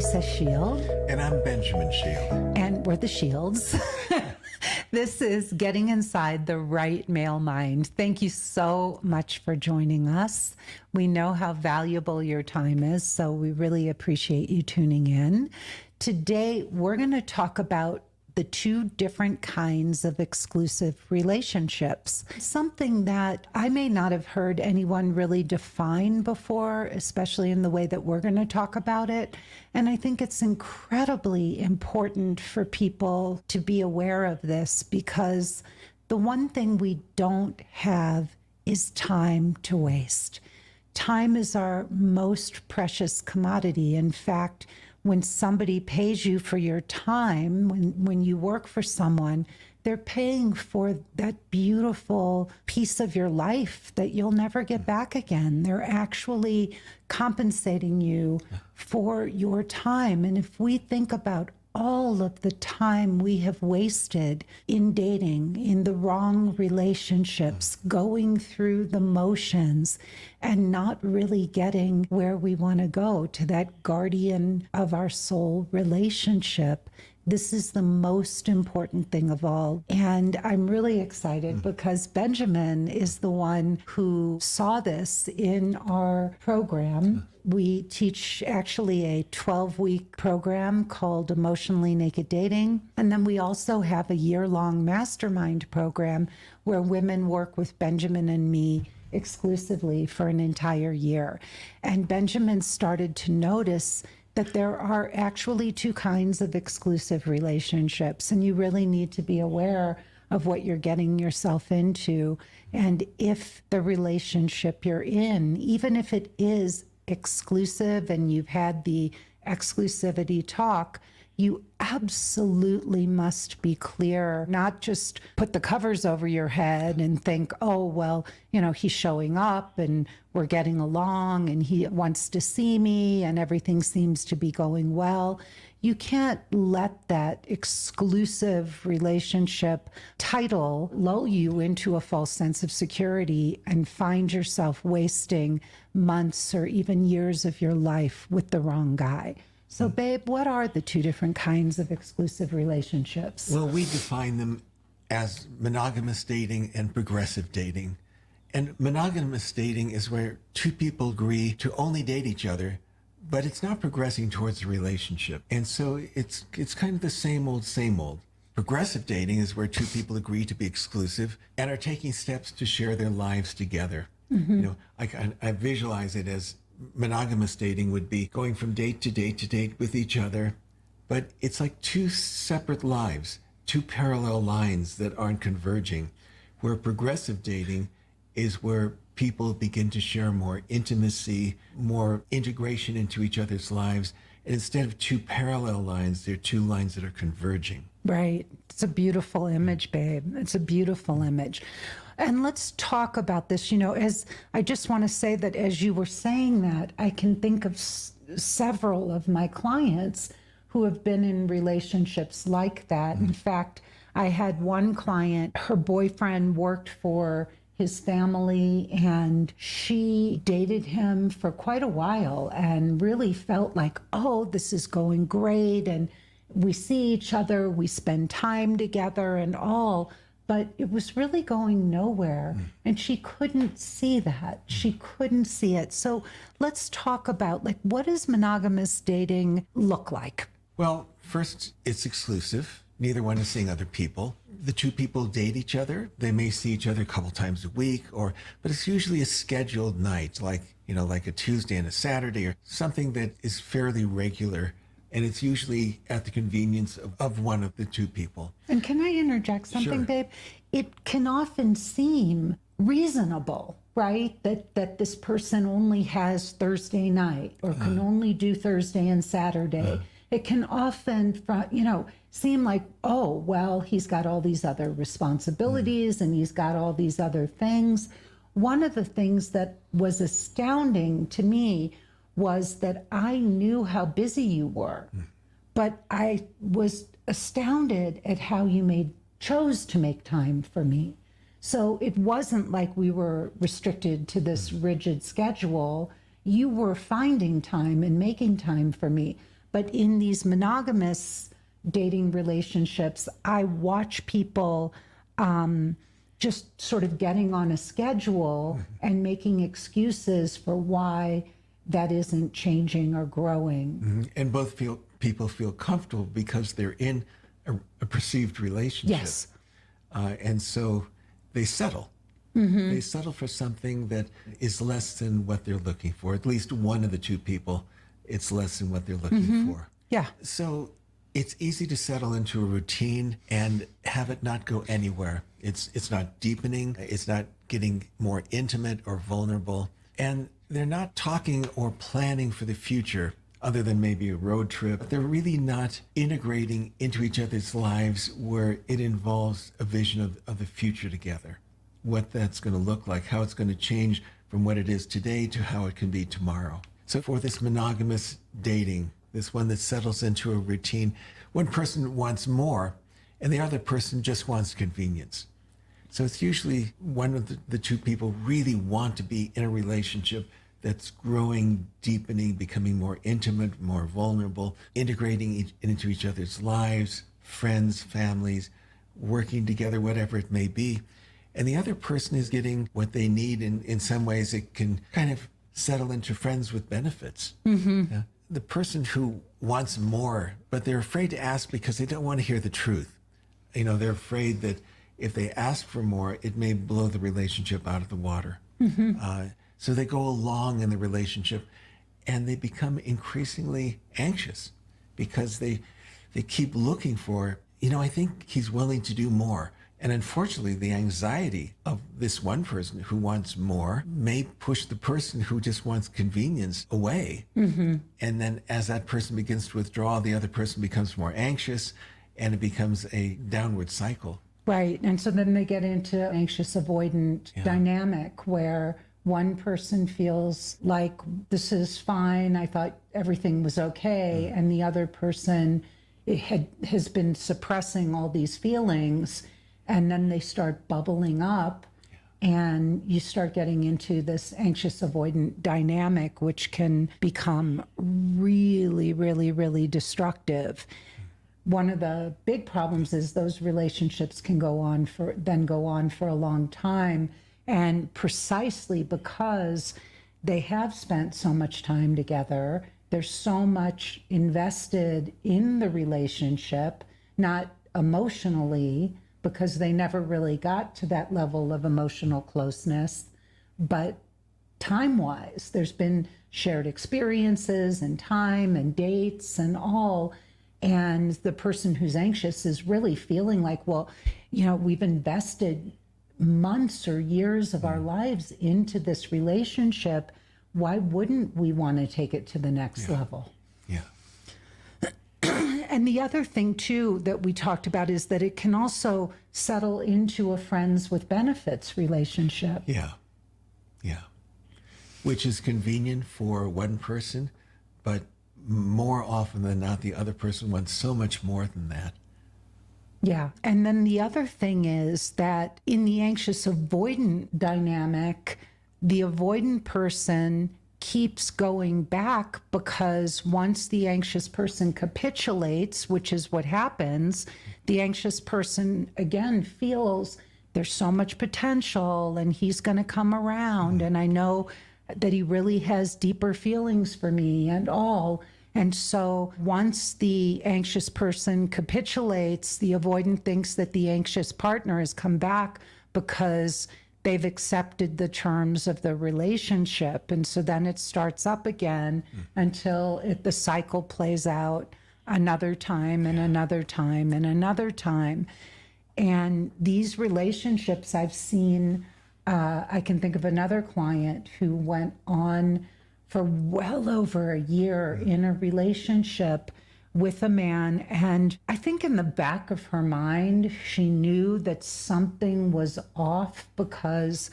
Lisa Shield. And I'm Benjamin Shield. And we're the Shields. This is Getting Inside the Right Male Mind. Thank you so much for joining us. We know how valuable your time is, so we really appreciate you tuning in. Today, we're going to talk about the two different kinds of exclusive relationships. Something that I may not have heard anyone really define before, especially in the way that we're going to talk about it. And I think it's incredibly important for people to be aware of this, because the one thing we don't have is time to waste. Time is our most precious commodity. In fact, when somebody pays you for your time, when you work for someone, they're paying for that beautiful piece of your life that you'll never get back again. They're actually compensating you for your time. And if we think about all of the time we have wasted in dating, in the wrong relationships, going through the motions and not really getting where we want to go, to that guardian of our soul relationship, this is the most important thing of all. And I'm really excited because Benjamin is the one who saw this in our program. We teach actually a 12-week program called Emotionally Naked Dating. And then we also have a year-long mastermind program where women work with Benjamin and me exclusively for an entire year. And Benjamin started to notice that there are actually two kinds of exclusive relationships, and you really need to be aware of what you're getting yourself into. And if the relationship you're in, even if it is exclusive and you've had the exclusivity talk, you absolutely must be clear, not just put the covers over your head and think, oh, well, he's showing up and we're getting along and he wants to see me and everything seems to be going well. You can't let that exclusive relationship title lull you into a false sense of security and find yourself wasting months or even years of your life with the wrong guy. So, babe, what are the two different kinds of exclusive relationships? Well, we define them as monogamous dating and progressive dating. And monogamous dating is where two people agree to only date each other, but it's not progressing towards a relationship. And so it's kind of the same old, same old. Progressive dating is where two people agree to be exclusive and are taking steps to share their lives together. Mm-hmm. I visualize it as monogamous dating would be going from date to date to date with each other, but it's like two separate lives, two parallel lines that aren't converging. Where progressive dating is where people begin to share more intimacy, more integration into each other's lives. And instead of two parallel lines, they're two lines that are converging. Right. It's a beautiful image, babe. It's a beautiful image. And let's talk about this. As I just want to say that as you were saying that, I can think of several of my clients who have been in relationships like that. In fact, I had one client, her boyfriend worked for his family and she dated him for quite a while and really felt like, oh, this is going great. And we see each other, we spend time together and all. But it was really going nowhere. And she couldn't see that. She couldn't see it. So let's talk about, what does monogamous dating look like? Well, first, it's exclusive. Neither one is seeing other people. The two people date each other. They may see each other a couple times a week, but it's usually a scheduled night, like a Tuesday and a Saturday or something that is fairly regular. And it's usually at the convenience of one of the two people. And can I interject something, Sure. babe? It can often seem reasonable, right? That this person only has Thursday night or can only do Thursday and Saturday. It can often, seem like, oh, well, he's got all these other responsibilities and he's got all these other things. One of the things that was astounding to me was that I knew how busy you were, but I was astounded at how you chose to make time for me. So it wasn't like we were restricted to this rigid schedule. You were finding time and making time for me. But in these monogamous dating relationships, I watch people just sort of getting on a schedule and making excuses for why that isn't changing or growing. And both people feel comfortable because they're in a perceived relationship. Yes. And so they settle. They settle for something that is less than what they're looking for. At least one of the two people, it's less than what they're looking for. Yeah. So it's easy to settle into a routine and have it not go anywhere. It's not deepening. It's not getting more intimate or vulnerable. And they're not talking or planning for the future other than maybe a road trip. They're really not integrating into each other's lives where it involves a vision of the future together, what that's going to look like, how it's going to change from what it is today to how it can be tomorrow. So for this monogamous dating, this one that settles into a routine, one person wants more and the other person just wants convenience. So it's usually one of the two people really want to be in a relationship that's growing, deepening, becoming more intimate, more vulnerable, integrating into each other's lives, friends, families, working together, whatever it may be. And the other person is getting what they need. In some ways, it can kind of settle into friends with benefits. Yeah. The person who wants more, but they're afraid to ask because they don't want to hear the truth. You know, they're afraid that if they ask for more, it may blow the relationship out of the water. So they go along in the relationship and they become increasingly anxious because they keep looking for, I think he's willing to do more. And unfortunately, the anxiety of this one person who wants more may push the person who just wants convenience away. And then as that person begins to withdraw, the other person becomes more anxious and it becomes a downward cycle. Right. And so then they get into anxious avoidant dynamic where one person feels like this is fine. I thought everything was okay. And the other person has been suppressing all these feelings. And then they start bubbling up and you start getting into this anxious avoidant dynamic, which can become really, really, really destructive. One of the big problems is those relationships can go on for a long time. And precisely because they have spent so much time together, there's so much invested in the relationship, not emotionally, because they never really got to that level of emotional closeness, but time-wise, there's been shared experiences and time and dates and all. And the person who's anxious is really feeling like, well, we've invested months or years of our lives into this relationship. Why wouldn't we want to take it to the next level? Yeah. And the other thing, too, that we talked about is that it can also settle into a friends with benefits relationship. Yeah. Which is convenient for one person, but more often than not, the other person wants so much more than that. Yeah. And then the other thing is that in the anxious avoidant dynamic, the avoidant person keeps going back because once the anxious person capitulates, which is what happens, the anxious person again feels there's so much potential and he's going to come around. And I know that he really has deeper feelings for me and all. And so once the anxious person capitulates, the avoidant thinks that the anxious partner has come back because they've accepted the terms of the relationship. And so then it starts up again until the cycle plays out another time and another time and another time. And these relationships I've seen, I can think of another client who went on for well over a year in a relationship with a man. And I think in the back of her mind, she knew that something was off because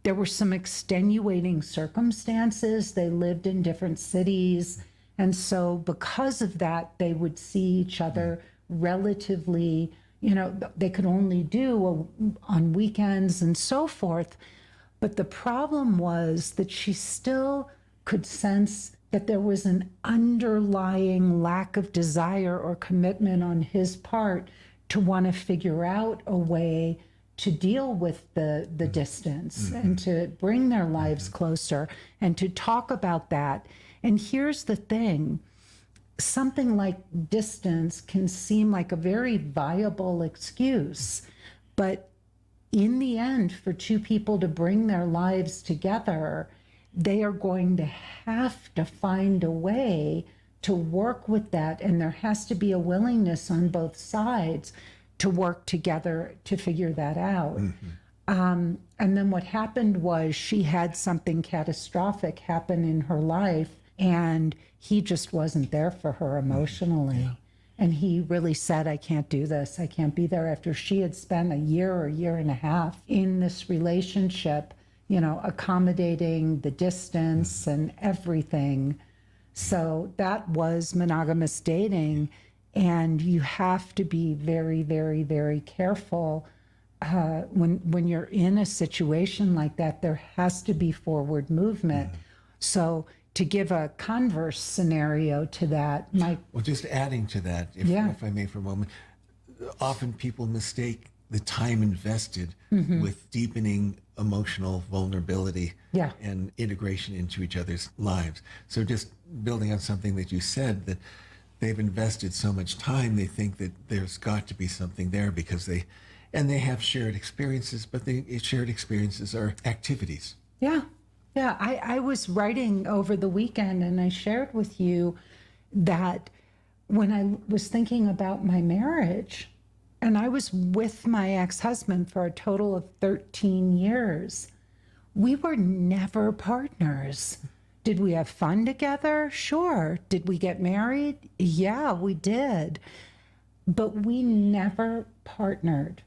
there were some extenuating circumstances. They lived in different cities. And so because of that, they would see each other relatively, they could only do on weekends and so forth. But the problem was that she still could sense that there was an underlying lack of desire or commitment on his part to want to figure out a way to deal with the distance and to bring their lives closer and to talk about that. And here's the thing, something like distance can seem like a very viable excuse, but in the end, for two people to bring their lives together, they are going to have to find a way to work with that. And there has to be a willingness on both sides to work together to figure that out. And then what happened was she had something catastrophic happen in her life, and he just wasn't there for her emotionally. Yeah. And he really said, I can't do this. I can't be there, after she had spent a year or a year and a half in this relationship, you know, accommodating the distance and everything. So that was monogamous dating. And you have to be very, very, very careful when you're in a situation like that. There has to be forward movement. So to give a converse scenario to that, Mike. Well, just adding to that, if I may for a moment, often people mistake the time invested with deepening emotional vulnerability and integration into each other's lives. So just building on something that you said, that they've invested so much time, they think that there's got to be something there because they have shared experiences, but the shared experiences are activities. Yeah. I was writing over the weekend, and I shared with you that when I was thinking about my marriage, and I was with my ex-husband for a total of 13 years, we were never partners. Did we have fun together? Sure. Did we get married? Yeah, we did. But we never partnered.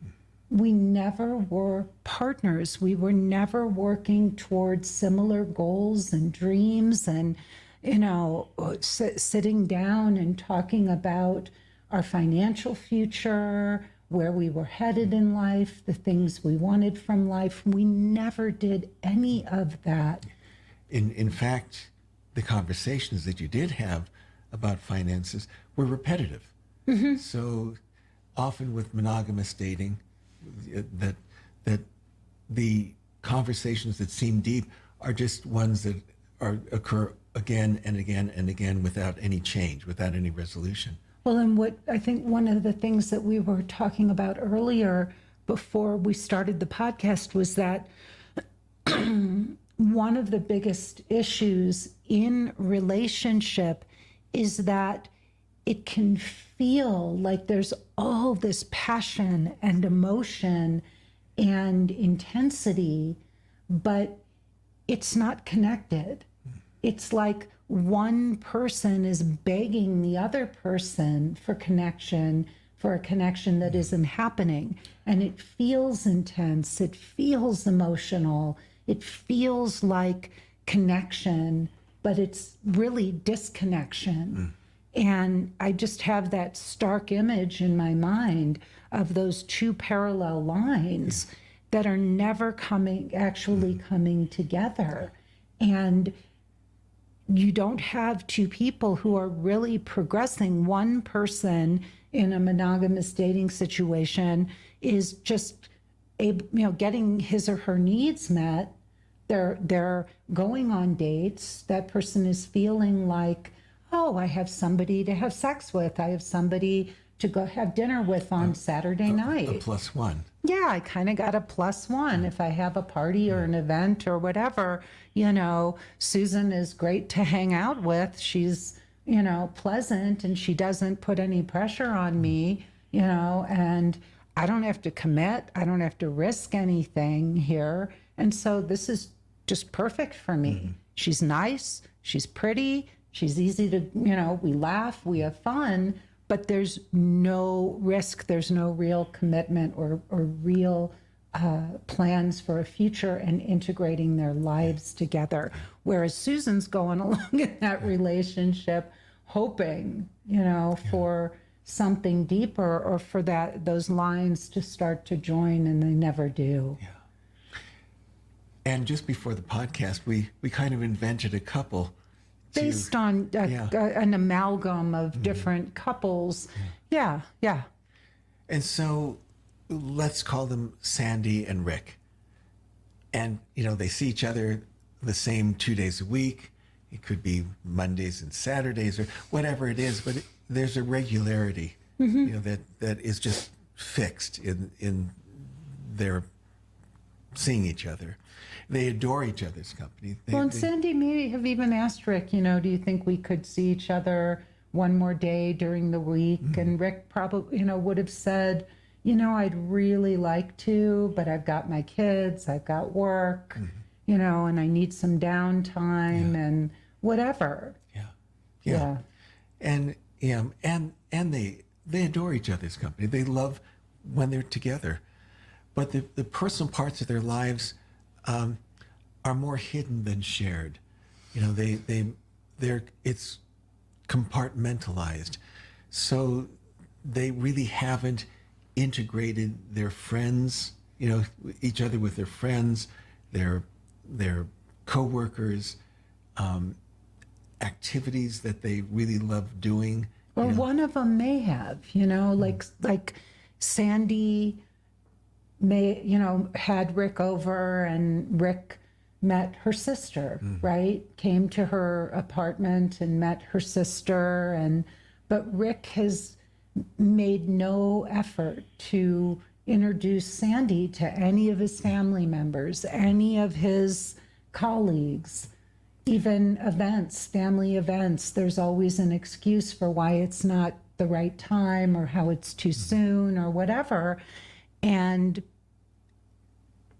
We never were partners. We were never working towards similar goals and dreams and, you know, sitting down and talking about our financial future, where we were headed in life, the things we wanted from life. We never did any of that. In fact, the conversations that you did have about finances were repetitive. So often with monogamous dating, that the conversations that seem deep are just ones that occur again and again and again without any change, without any resolution. Well, and what I think one of the things that we were talking about earlier before we started the podcast was that one of the biggest issues in relationship is that it can feel like there's all this passion and emotion and intensity, but it's not connected. It's like one person is begging the other person for connection, for a connection that isn't happening. And it feels intense, it feels emotional, it feels like connection, but it's really disconnection. And I just have that stark image in my mind of those two parallel lines that are never actually coming together. And you don't have two people who are really progressing. One person in a monogamous dating situation is just getting his or her needs met. They're going on dates. That person is feeling like, oh, I have somebody to have sex with. I have somebody to go have dinner with on Saturday night. A plus one. Yeah, I kind of got a plus one. If I have a party or an event or whatever, Susan is great to hang out with. She's, pleasant, and she doesn't put any pressure on me, and I don't have to commit. I don't have to risk anything here. And so this is just perfect for me. She's nice. She's pretty. She's easy to, we laugh, we have fun, but there's no risk. There's no real commitment or real plans for a future and integrating their lives together. Whereas Susan's going along in that relationship, hoping, for something deeper or for those lines to start to join, and they never do. Yeah. And just before the podcast, we kind of invented a couple based on an amalgam of different couples. Yeah. And so let's call them Sandy and Rick. And, they see each other the same 2 days a week. It could be Mondays and Saturdays or whatever it is, but there's a regularity, that is just fixed in their seeing each other. They adore each other's company. And Sandy may have even asked Rick, do you think we could see each other one more day during the week? Mm-hmm. And Rick probably, would have said, I'd really like to, but I've got my kids, I've got work, and I need some downtime and whatever. Yeah. And they adore each other's company. They love when they're together. But the personal parts of their lives are more hidden than shared. It's compartmentalized. So they really haven't integrated their friends, each other with their friends, their coworkers, activities that they really love doing. Or one of them may have, like Sandy may, had Rick over, and Rick met her sister, right? Came to her apartment and met her sister, but Rick has made no effort to introduce Sandy to any of his family members, any of his colleagues, even events, family events. There's always an excuse for why it's not the right time or how it's too soon or whatever. And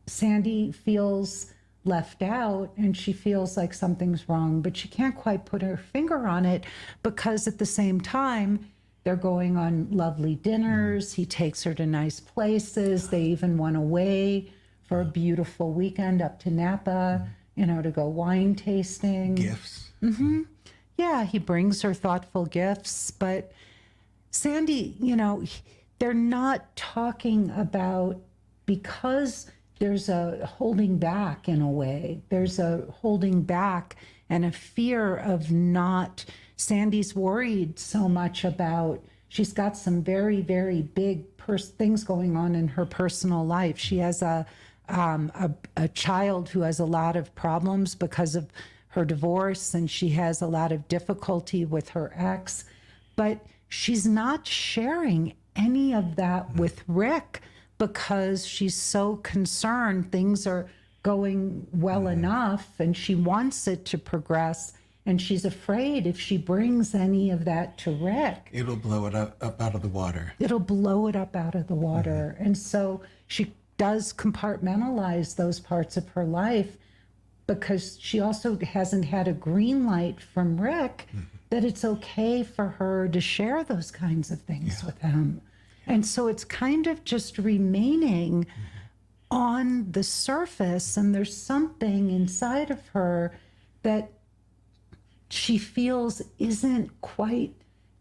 Sandy feels left out, and she feels like something's wrong, but she can't quite put her finger on it, because at the same time, they're going on lovely dinners. He takes her to nice places. They even went away for a beautiful weekend up to Napa, to go wine tasting. Gifts. Yeah, he brings her thoughtful gifts. But Sandy, they're not talking about, because there's a holding back in a way. There's a holding back and a fear of not. Sandy's worried so much about, she's got some very, very big things going on in her personal life. She has a child who has a lot of problems because of her divorce, and she has a lot of difficulty with her ex, but she's not sharing any of that with Rick, because she's so concerned things are going well enough, and she wants it to progress. And she's afraid if she brings any of that to Rick, it'll blow it up out of the water. It'll blow it up out of the water. And so she does compartmentalize those parts of her life, because she also hasn't had a green light from Rick that it's okay for her to share those kinds of things with him. And so it's kind of just remaining on the surface, and there's something inside of her that she feels isn't quite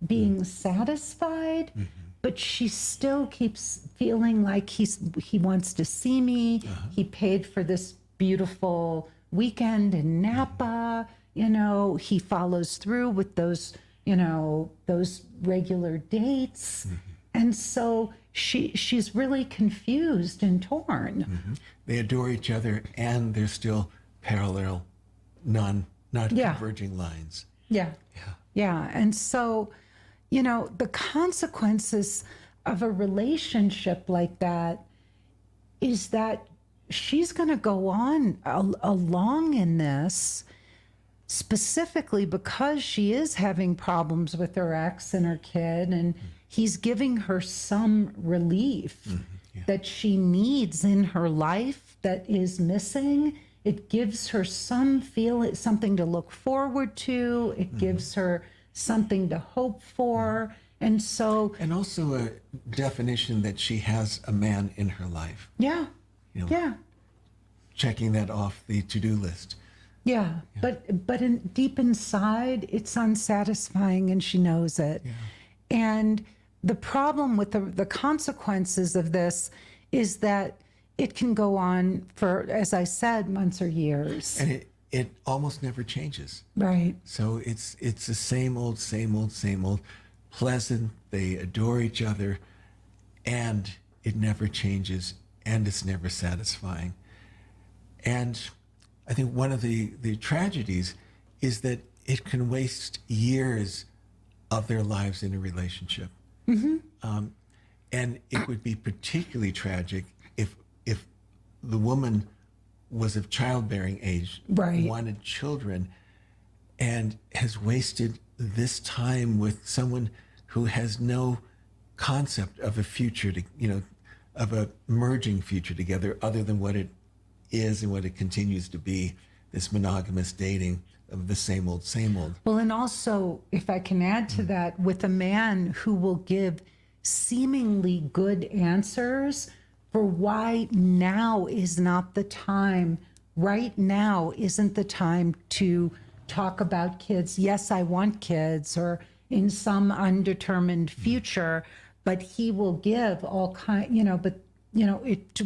being satisfied, but she still keeps feeling like he wants to see me. He paid for this beautiful weekend in Napa. He follows through with those regular dates. And so she's really confused and torn. They adore each other, and they're still parallel, not converging lines. Yeah. And so, the consequences of a relationship like that is that she's going to go on along in this, specifically because she is having problems with her ex and her kid, and he's giving her some relief that she needs in her life that is missing. It gives her some something to look forward to. It gives her something to hope for. And also a definition that she has a man in her life. Checking that off the to-do list. But deep inside, it's unsatisfying, and she knows it. And the problem with the consequences of this is that it can go on for, as I said, months or years. And it almost never changes. Right. So it's the same old, same old, same old, pleasant. They adore each other, and it never changes, and it's never satisfying. And I think one of the tragedies is that it can waste years of their lives in a relationship. And it would be particularly tragic if the woman was of childbearing age, Right. wanted children, and has wasted this time with someone who has no concept of a future of a merging future together other than what it is and what it continues to be, this monogamous dating of the same old, same old. Well, and also, if I can add to that, with a man who will give seemingly good answers for why now is not the time, right now isn't the time to talk about kids. Yes, I want kids, or in some undetermined future, but he will give all kind,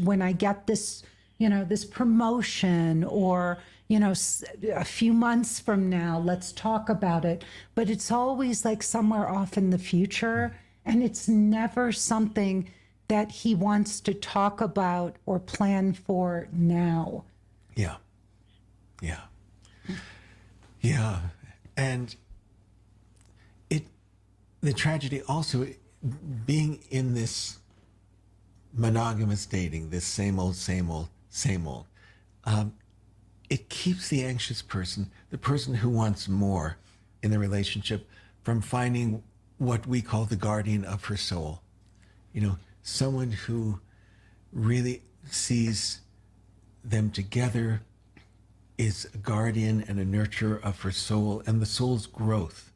when I get this, this promotion, or, a few months from now, let's talk about it. But it's always like somewhere off in the future, and it's never something that he wants to talk about or plan for now. Yeah. Yeah. Yeah. And the tragedy also being in this monogamous dating, this same old, same old, same old, it keeps the anxious person, the person who wants more in the relationship, from finding what we call the guardian of her soul. Someone who really sees them together, is a guardian and a nurturer of her soul and the soul's growth.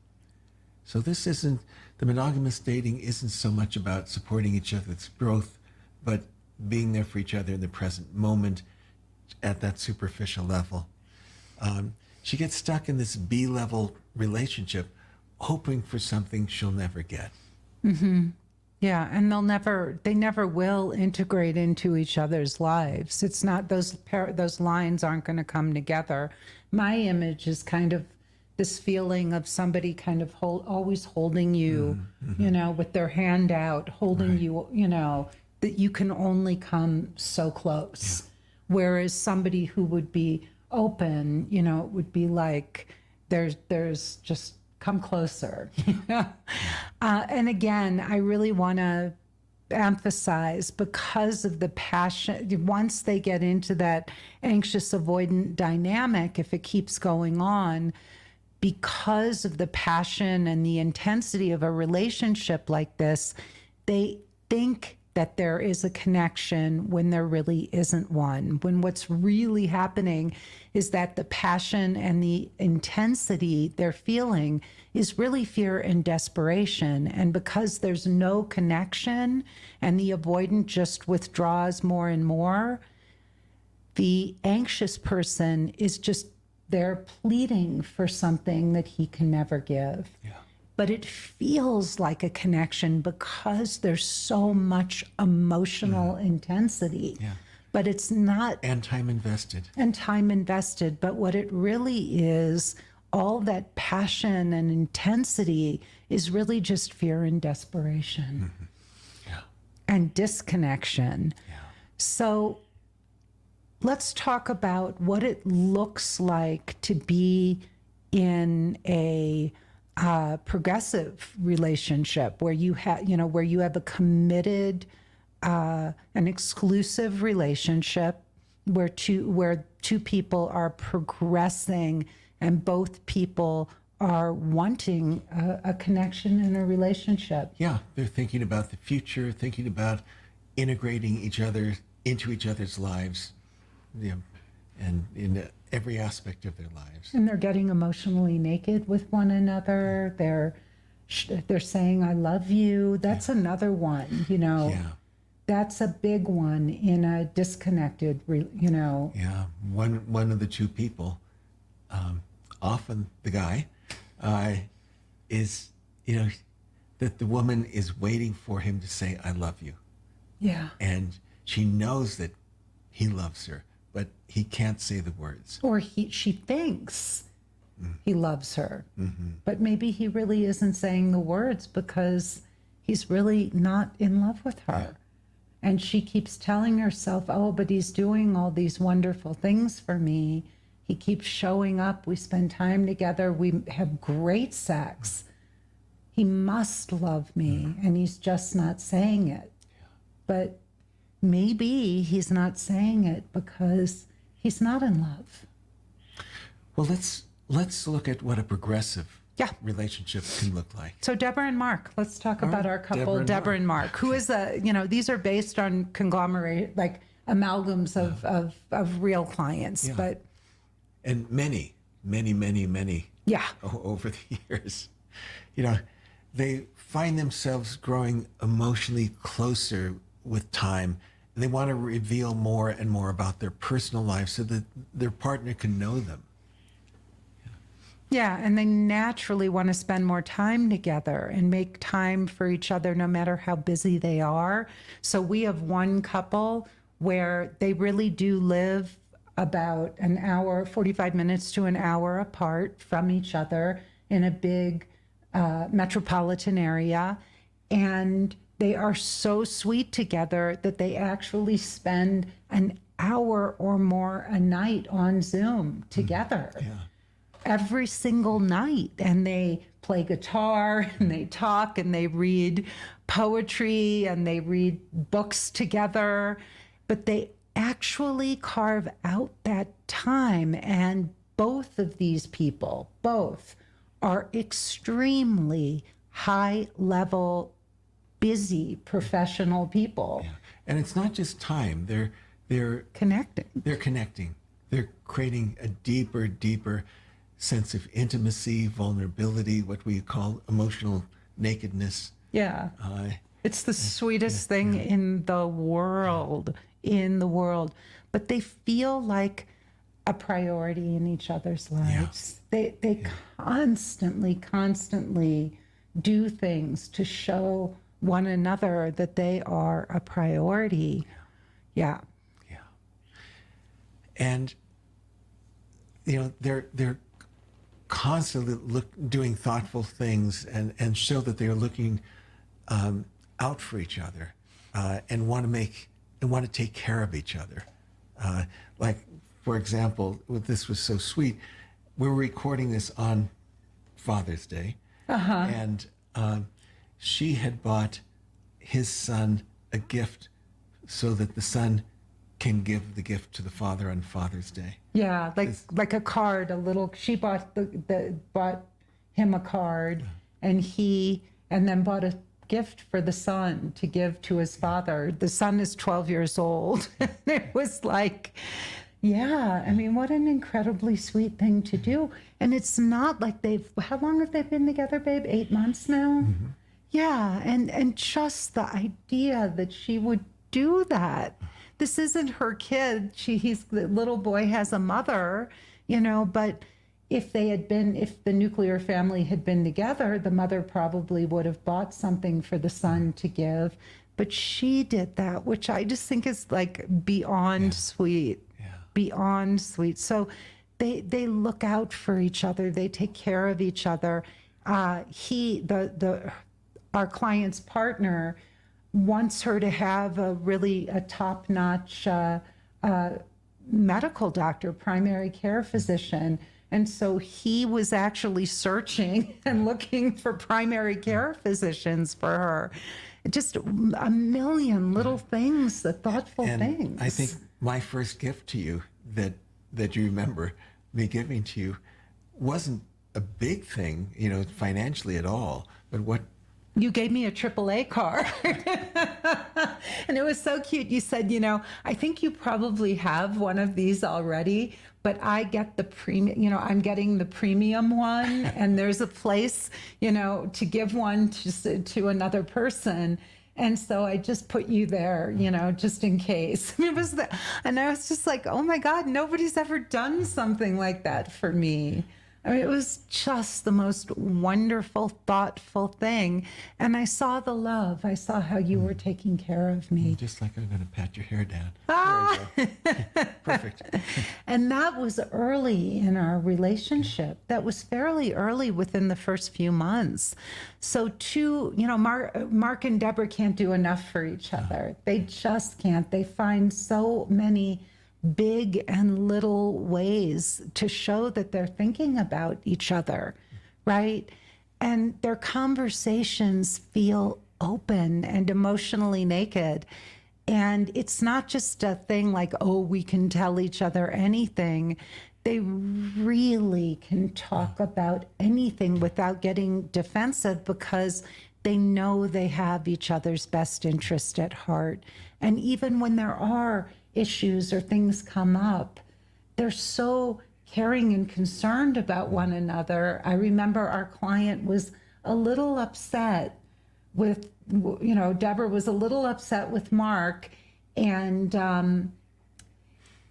So the monogamous dating isn't so much about supporting each other's growth, but being there for each other in the present moment at that superficial level. She gets stuck in this B-level relationship, hoping for something she'll never get. Mm-hmm. Yeah, and they never will integrate into each other's lives. It's not, those lines aren't going to come together. My image is kind of this feeling of somebody kind of always holding you, with their hand out, holding Right. you, that you can only come so close. Yeah. Whereas somebody who would be open, it would be like, there's just come closer. And again, I really want to emphasize, because of the passion, once they get into that anxious avoidant dynamic, if it keeps going on, because of the passion and the intensity of a relationship like this, they think that there is a connection when there really isn't one. When what's really happening is that the passion and the intensity they're feeling is really fear and desperation. And because there's no connection and the avoidant just withdraws more and more, the anxious person is just there pleading for something that he can never give. Yeah. But it feels like a connection because there's so much emotional intensity. Yeah. But it's not. And time invested. But what it really is, all that passion and intensity is really just fear and desperation. Yeah. And disconnection. Yeah. So let's talk about what it looks like to be in a progressive relationship where you have a committed, an exclusive relationship where two people are progressing and both people are wanting a connection in a relationship. Yeah, they're thinking about the future, thinking about integrating each other into each other's lives, and in every aspect of their lives. And they're getting emotionally naked with one another. They're saying, I love you. That's another one, Yeah. That's a big one in a disconnected, Yeah, one of the two people, often the guy, is, that the woman is waiting for him to say, I love you. Yeah. And she knows that he loves her, but he can't say the words. Or she thinks he loves her, but maybe he really isn't saying the words because he's really not in love with her. And she keeps telling herself, oh, but he's doing all these wonderful things for me. He keeps showing up. We spend time together. We have great sex. He must love me, and he's just not saying it. But maybe he's not saying it because he's not in love. Well, let's look at what a progressive relationship can look like. So Deborah and Mark, let's talk about our couple, Deborah and Mark, who is these are based on conglomerate, like amalgams of real clients, but. And many over the years, they find themselves growing emotionally closer with time. And they want to reveal more and more about their personal life so that their partner can know them. Yeah, and they naturally want to spend more time together and make time for each other no matter how busy they are. So we have one couple where they really do live about an hour, 45 minutes to an hour apart from each other in a big metropolitan area. And they are so sweet together that they actually spend an hour or more a night on Zoom together. Every single night, and they play guitar and they talk and they read poetry and they read books together, but they actually carve out that time. And both of these people, are extremely high level, busy professional people. And it's not just time. They're connecting. They're creating a deeper sense of intimacy, vulnerability, what we call emotional nakedness. It's the sweetest thing in the world, But they feel like a priority in each other's lives. They constantly do things to show one another that they are a priority. And they're constantly doing thoughtful things and show that they're looking out for each other and want to take care of each other. Like, for example, this was so sweet. We were recording this on Father's Day, and she had bought his son a gift so that the son can give the gift to the father on Father's Day. Yeah, like a card, she bought bought him a card, and then bought a gift for the son to give to his father. The son is 12 years old. It was like, what an incredibly sweet thing to do. And it's not like how long have they been together, babe? 8 months now? Yeah, and just the idea that she would do that. This isn't her kid. The little boy has a mother, but if the nuclear family had been together, the mother probably would have bought something for the son to give. But she did that, which I just think is like beyond sweet, beyond sweet. So they look out for each other. They take care of each other. Our client's partner wants her to have a top-notch medical doctor, primary care physician. And so he was actually searching and looking for primary care physicians for her. Just a million little things, thoughtful things. I think my first gift to you that you remember me giving to you wasn't a big thing, financially at all, but what you gave me a AAA card. And it was so cute. You said, I think you probably have one of these already, but I get the premium, I'm getting the premium one. And there's a place, to give one to another person. And so I just put you there, just in case. And I was just like, oh my God, nobody's ever done something like that for me. I mean, it was just the most wonderful, thoughtful thing. And I saw the love. I saw how you were taking care of me. Just like I'm going to pat your hair down. Ah! There you go. Perfect. And that was early in our relationship. That was fairly early within the first few months. So Mark and Deborah can't do enough for each other. They just can't. They find so many big and little ways to show that they're thinking about each other, right? And their conversations feel open and emotionally naked. And it's not just a thing like, oh, we can tell each other anything. They really can talk about anything without getting defensive because they know they have each other's best interest at heart. And even when there are issues or things come up, they're so caring and concerned about one another. I remember our client was a little upset with, Deborah was a little upset with Mark, and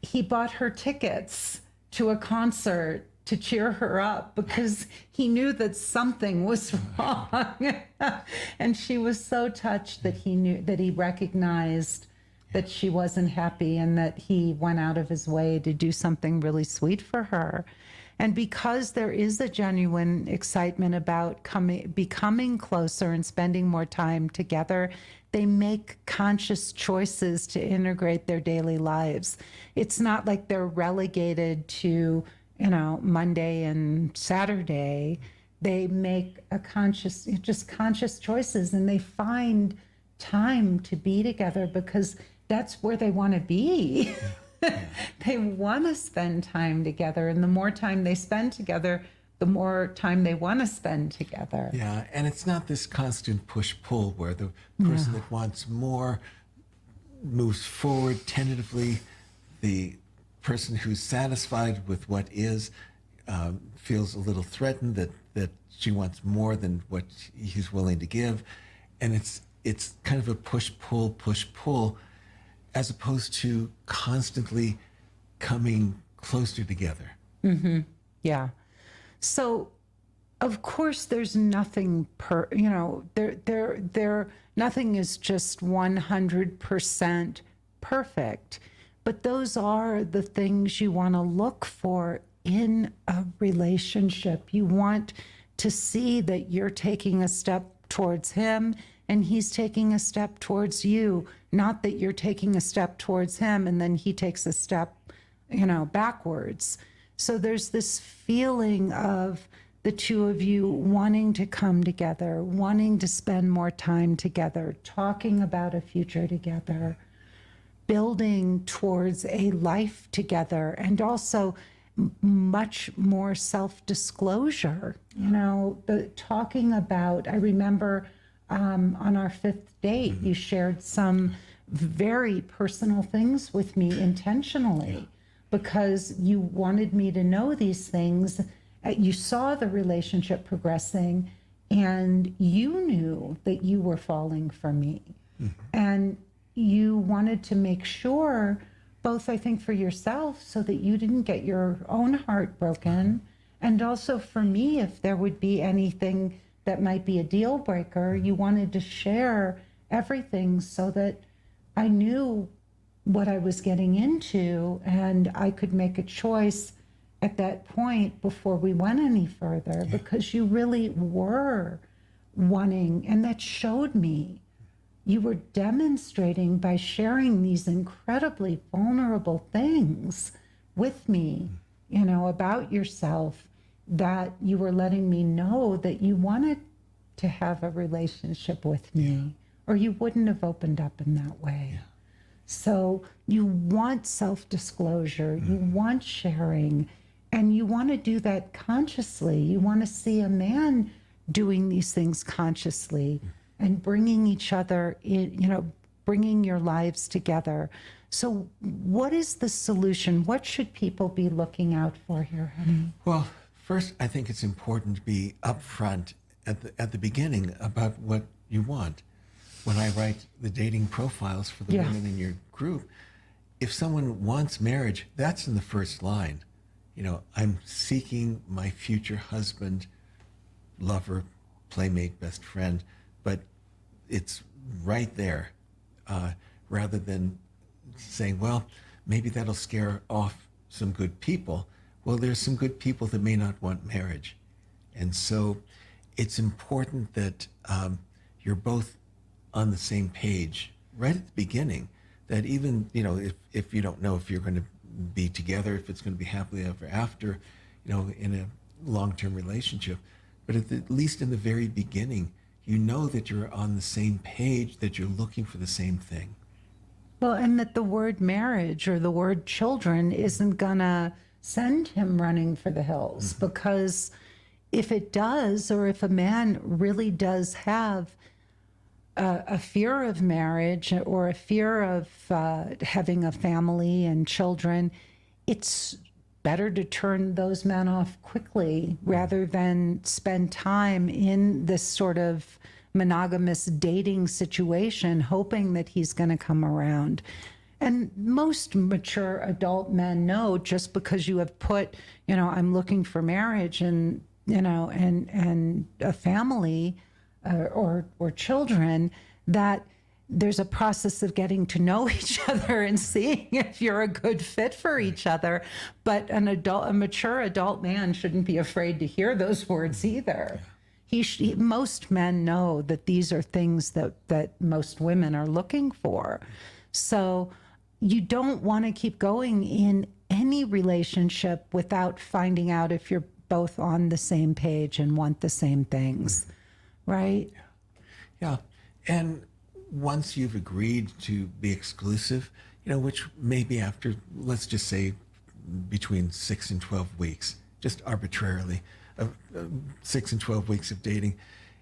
he bought her tickets to a concert to cheer her up because he knew that something was wrong. And she was so touched that he recognized that she wasn't happy and that he went out of his way to do something really sweet for her. And because there is a genuine excitement about becoming closer and spending more time together, they make conscious choices to integrate their daily lives. It's not like they're relegated to, Monday and Saturday. They make conscious choices, and they find time to be together because that's where they want to be. They want to spend time together, and the more time they spend together, the more time they want to spend together. Yeah, and it's not this constant push-pull where the person that wants more moves forward tentatively. The person who's satisfied with what is feels a little threatened that she wants more than what he's willing to give. And it's kind of a push-pull, as opposed to constantly coming closer together. Mm-hmm. Yeah. So, of course, there's nothing nothing is just 100% perfect, but those are the things you want to look for in a relationship. You want to see that you're taking a step towards him and he's taking a step towards you, not that you're taking a step towards him and then he takes a step, backwards. So there's this feeling of the two of you wanting to come together, wanting to spend more time together, talking about a future together, building towards a life together, and also much more self-disclosure. The talking about, I remember on our fifth date, you shared some very personal things with me intentionally because you wanted me to know these things. You saw the relationship progressing and you knew that you were falling for me. Mm-hmm. And you wanted to make sure, both I think for yourself, so that you didn't get your own heart broken, and also for me, if there would be anything that might be a deal breaker, you wanted to share everything so that I knew what I was getting into and I could make a choice at that point before we went any further, because you really were wanting, and that showed me. You were demonstrating by sharing these incredibly vulnerable things with me, about yourself, that you were letting me know that you wanted to have a relationship with me, or you wouldn't have opened up in that way. Yeah. So you want self-disclosure, you want sharing, and you want to do that consciously. You want to see a man doing these things consciously and bringing each other in, bringing your lives together. So what is the solution? What should people be looking out for here, honey? Well, first, I think it's important to be upfront at the beginning about what you want. When I write the dating profiles for the women in your group, if someone wants marriage, that's in the first line. I'm seeking my future husband, lover, playmate, best friend, but it's right there, rather than saying, well, maybe that'll scare off some good people. Well, there's some good people that may not want marriage. And so it's important that you're both on the same page right at the beginning, that even, if you don't know if you're going to be together, if it's going to be happily ever after, in a long-term relationship, but at least in the very beginning, that you're on the same page, that you're looking for the same thing. Well, and that the word marriage or the word children isn't gonna send him running for the hills, because if it does, or if a man really does have a fear of marriage or a fear of having a family and children, it's better to turn those men off quickly rather than spend time in this sort of monogamous dating situation, hoping that he's going to come around. And most mature adult men know, just because you have put, I'm looking for marriage and, and a family or children, that there's a process of getting to know each other and seeing if you're a good fit for each other. But a mature adult man shouldn't be afraid to hear those words either. Most men know that these are things that most women are looking for. So you don't want to keep going in any relationship without finding out if you're both on the same page and want the same things, right? Yeah. And once you've agreed to be exclusive, which may be after, let's just say, between 6 and 12 weeks, just arbitrarily, 6 and 12 weeks of dating,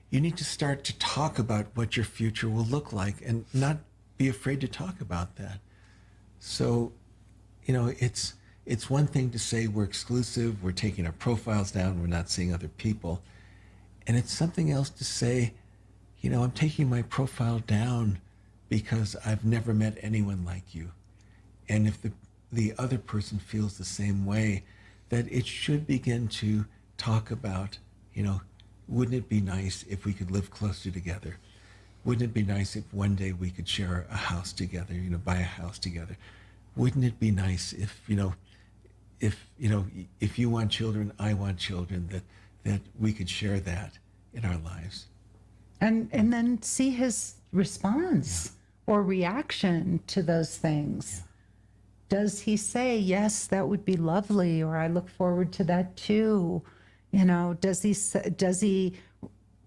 you need to start to talk about what your future will look like and not be afraid to talk about that. So, it's one thing to say we're exclusive, we're taking our profiles down, we're not seeing other people. And it's something else to say, I'm taking my profile down because I've never met anyone like you. And if the other person feels the same way, that it should begin to talk about, wouldn't it be nice if we could live closer together? Wouldn't it be nice if one day we could share a house together, buy a house together? Wouldn't it be nice if you want children, I want children, that we could share that in our lives? And then see his response or reaction to those things. Does he say, yes, that would be lovely, or I look forward to that too? Does he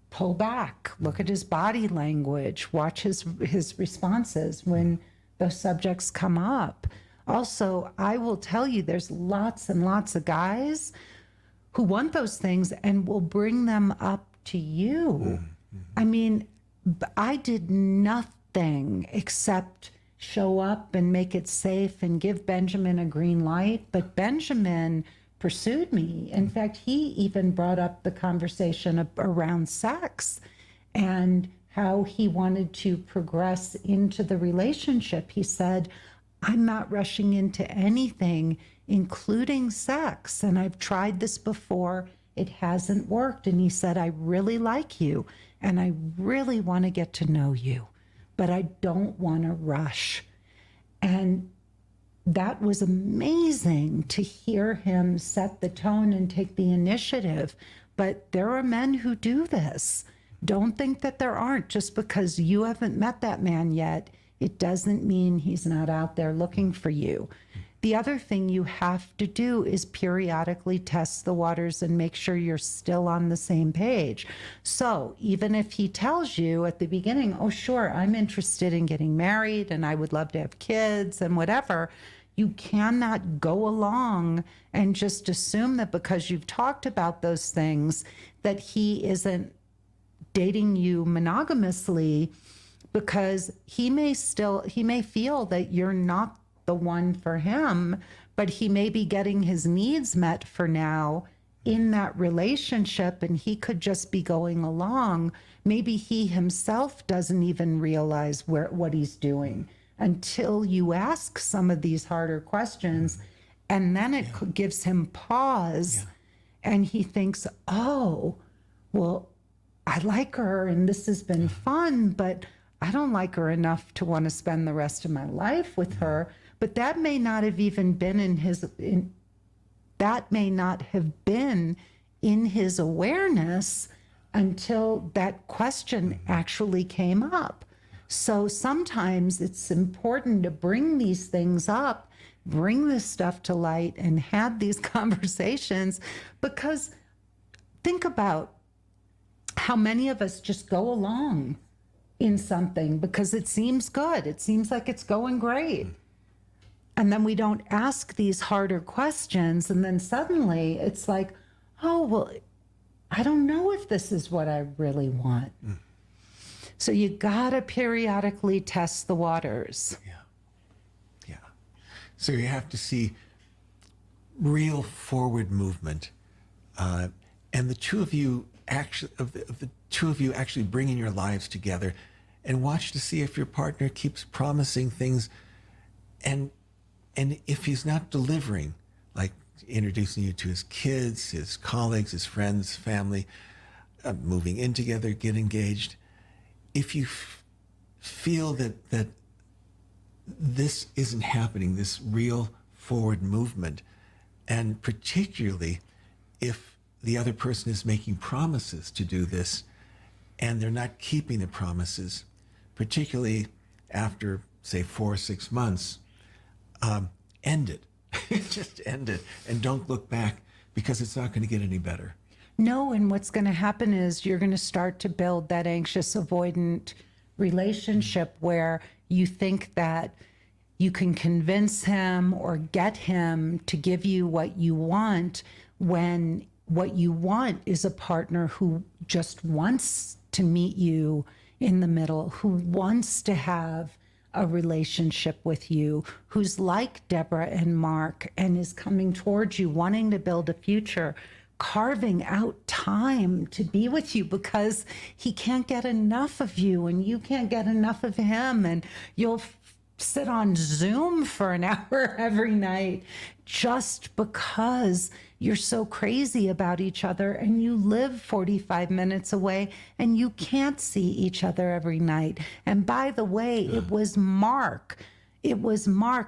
pull back, look at his body language, watch his responses when those subjects come up? Also, I will tell you, there's lots and lots of guys who want those things and will bring them up to you. I mean, I did nothing except show up and make it safe and give Benjamin a green light. But Benjamin pursued me. In fact, he even brought up the conversation around sex and how he wanted to progress into the relationship. He said, I'm not rushing into anything, including sex. And I've tried this before. It hasn't worked. And he said, I really like you and I really want to get to know you, but I don't want to rush. And that was amazing to hear him set the tone and take the initiative. But there are men who do this. Don't think that there aren't. Just because you haven't met that man yet, it doesn't mean he's not out there looking for you. The other thing you have to do is periodically test the waters and make sure you're still on the same page. So even if he tells you at the beginning, oh, sure, I'm interested in getting married and I would love to have kids and whatever, you cannot go along and just assume that because you've talked about those things that he isn't dating you monogamously, because he may feel that you're not the one for him, but he may be getting his needs met for now in that relationship, and he could just be going along. Maybe he himself doesn't even realize what he's doing until you ask some of these harder questions And then it gives him pause, and he thinks, oh, well, I like her and this has been fun, but I don't like her enough to want to spend the rest of my life with her. But that may not have even been that may not have been in his awareness until that question actually came up. So sometimes it's important to bring these things up, bring this stuff to light, and have these conversations, because think about how many of us just go along in something because it seems good. It seems like it's going great. And then we don't ask these harder questions. And then suddenly it's like, oh, well, I don't know if this is what I really want. So you gotta periodically test the waters. Yeah. So you have to see real forward movement. And the two of you actually, of the two of you actually bringing your lives together, and watch to see if your partner keeps promising things, and if he's not delivering, like introducing you to his kids, his colleagues, his friends, family, moving in together, get engaged. If you feel that this isn't happening, this real forward movement, and particularly if the other person is making promises to do this and they're not keeping the promises, particularly after, say, 4 or 6 months, end it. Just end it and don't look back, because it's not going to get any better. No, and what's going to happen is you're going to start to build that anxious avoidant relationship where you think that you can convince him or get him to give you what you want, when what you want is a partner who just wants to meet you in the middle, who wants to have a relationship with you, who's like Deborah and Mark and is coming towards you, wanting to build a future, carving out time to be with you because he can't get enough of you and you can't get enough of him, and you'll sit on Zoom for an hour every night just because you're so crazy about each other and you live 45 minutes away and you can't see each other every night. And by the way, it was Mark,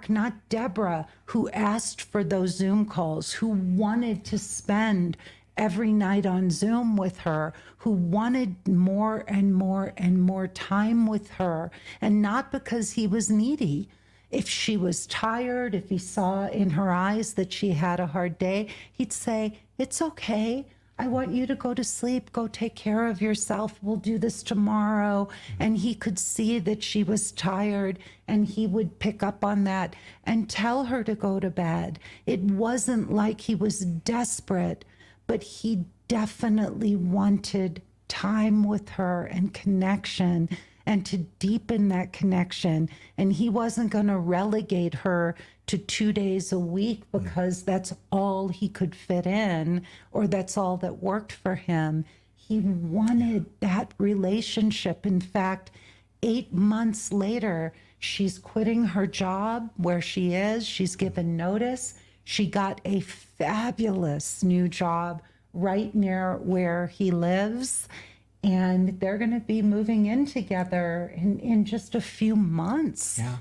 not Deborah, who asked for those Zoom calls, who wanted to spend every night on Zoom with her, who wanted more and more and more time with her, and not because he was needy. If she was tired, if he saw in her eyes that she had a hard day, he'd say, "It's okay. I want you to go to sleep. Go take care of yourself. We'll do this tomorrow." And he could see that she was tired, and he would pick up on that and tell her to go to bed. It wasn't like he was desperate, but he definitely wanted time with her and connection, and to deepen that connection. And he wasn't going to relegate her to 2 days a week because that's all he could fit in, or that's all that worked for him. He wanted that relationship. In fact, 8 months later, she's quitting her job where she is. She's given notice. She got a fabulous new job right near where he lives. And they're going to be moving in together in just a few months. Yeah.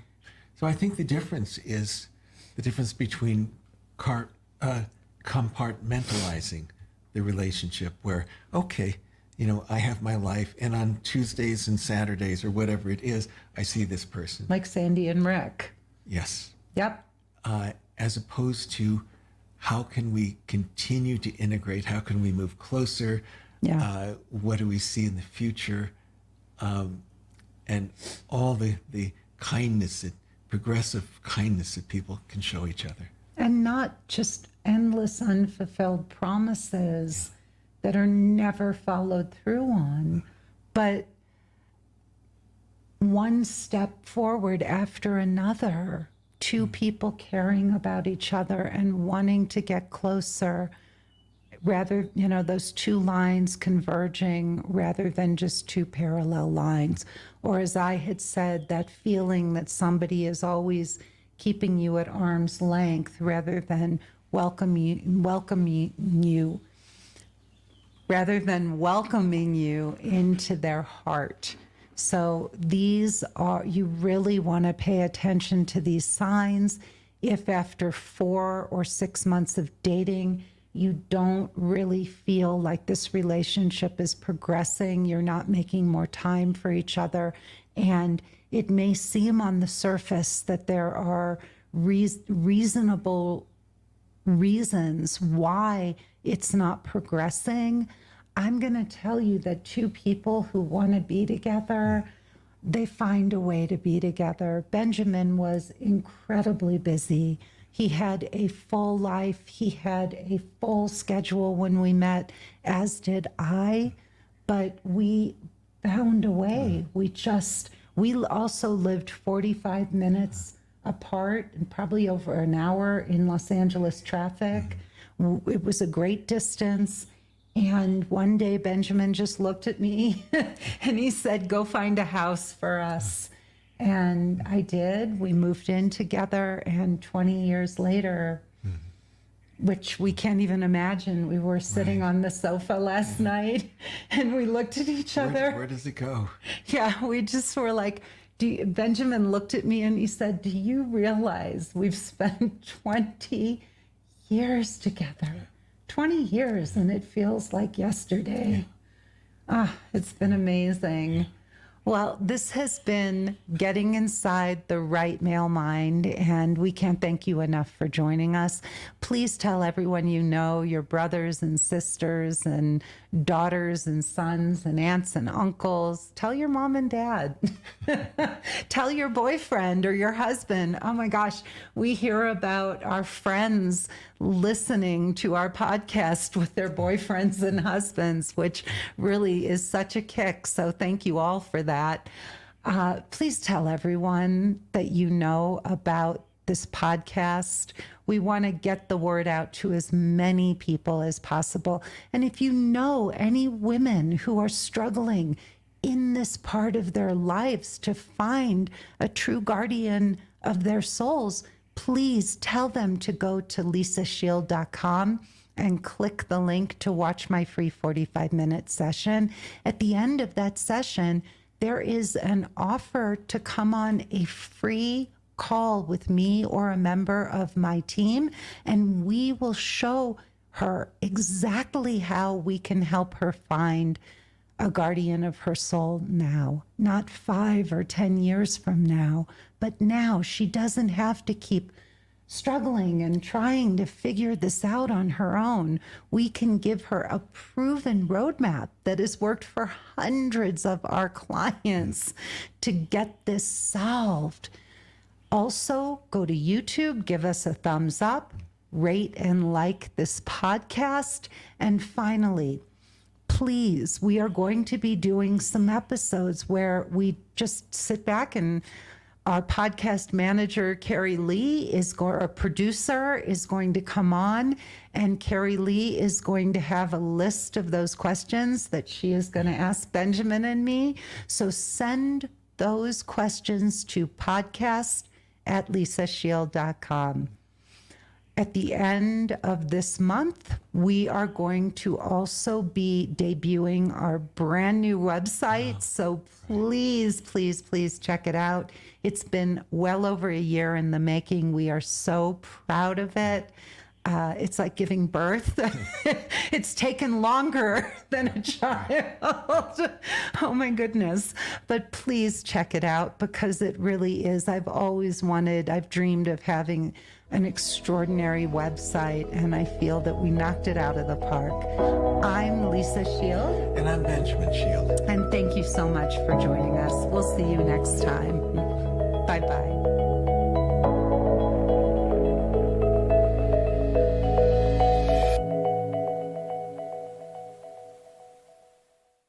So I think the difference is the difference between compartmentalizing the relationship, where, okay, I have my life, and on Tuesdays and Saturdays or whatever it is, I see this person. Like Sandy and Rick. Yes. Yep. As opposed to, how can we continue to integrate? How can we move closer? Yeah. What do we see in the future? And all the kindness, progressive kindness that people can show each other. And not just endless unfulfilled promises that are never followed through on, but one step forward after another, two people caring about each other and wanting to get closer, rather, those two lines converging rather than just two parallel lines. Or as I had said, that feeling that somebody is always keeping you at arm's length rather than welcoming you into their heart. So these are, you really want to pay attention to these signs. If after 4 or 6 months of dating, you don't really feel like this relationship is progressing, you're not making more time for each other, and it may seem on the surface that there are reasonable reasons why it's not progressing, I'm going to tell you that two people who want to be together, they find a way to be together. Benjamin was incredibly busy. He had a full life. He had a full schedule when we met, as did I, but we found a way. We also lived 45 minutes apart and probably over an hour in Los Angeles traffic. It was a great distance. And one day Benjamin just looked at me and he said, go find a house for us. And I did. We moved in together, and 20 years later, which we can't even imagine, we were sitting on the sofa last night and we looked at each other. Where does it go? Yeah, we just were like, Benjamin looked at me and he said, do you realize we've spent 20 years together? 20 years, and it feels like yesterday. It's been amazing. Well, this has been Getting Inside the Right Male Mind, and we can't thank you enough for joining us. Please tell everyone you know, your brothers and sisters and daughters and sons and aunts and uncles. Tell your mom and dad. Tell your boyfriend or your husband. Oh my gosh, we hear about our friends listening to our podcast with their boyfriends and husbands, which really is such a kick. So thank you all for that. Please tell everyone that you know about this podcast. We want to get the word out to as many people as possible. And if you know any women who are struggling in this part of their lives to find a true guardian of their souls, please tell them to go to lisashield.com and click the link to watch my free 45-minute session. At the end of that session, there is an offer to come on a free call with me or a member of my team, and we will show her exactly how we can help her find a guardian of her soul now, not 5 or 10 years from now, but now. She doesn't have to keep struggling and trying to figure this out on her own. We can give her a proven roadmap that has worked for hundreds of our clients to get this solved. Also, go to YouTube, give us a thumbs up, rate and like this podcast. And finally, please, we are going to be doing some episodes where we just sit back, and our podcast manager, Carrie Lee, our producer, is going to come on, and Carrie Lee is going to have a list of those questions that she is going to ask Benjamin and me. So send those questions to podcast@lisashield.com. At the end of this month, we are going to also be debuting our brand new website. So please, please, please check it out. It's been well over a year in the making. We are so proud of it. It's like giving birth. It's taken longer than a child. Oh my goodness. But please check it out, because it really is. I've dreamed of having an extraordinary website, and I feel that we knocked it out of the park. I'm Lisa Shield. And I'm Benjamin Shield. And thank you so much for joining us. We'll see you next time. Bye-bye.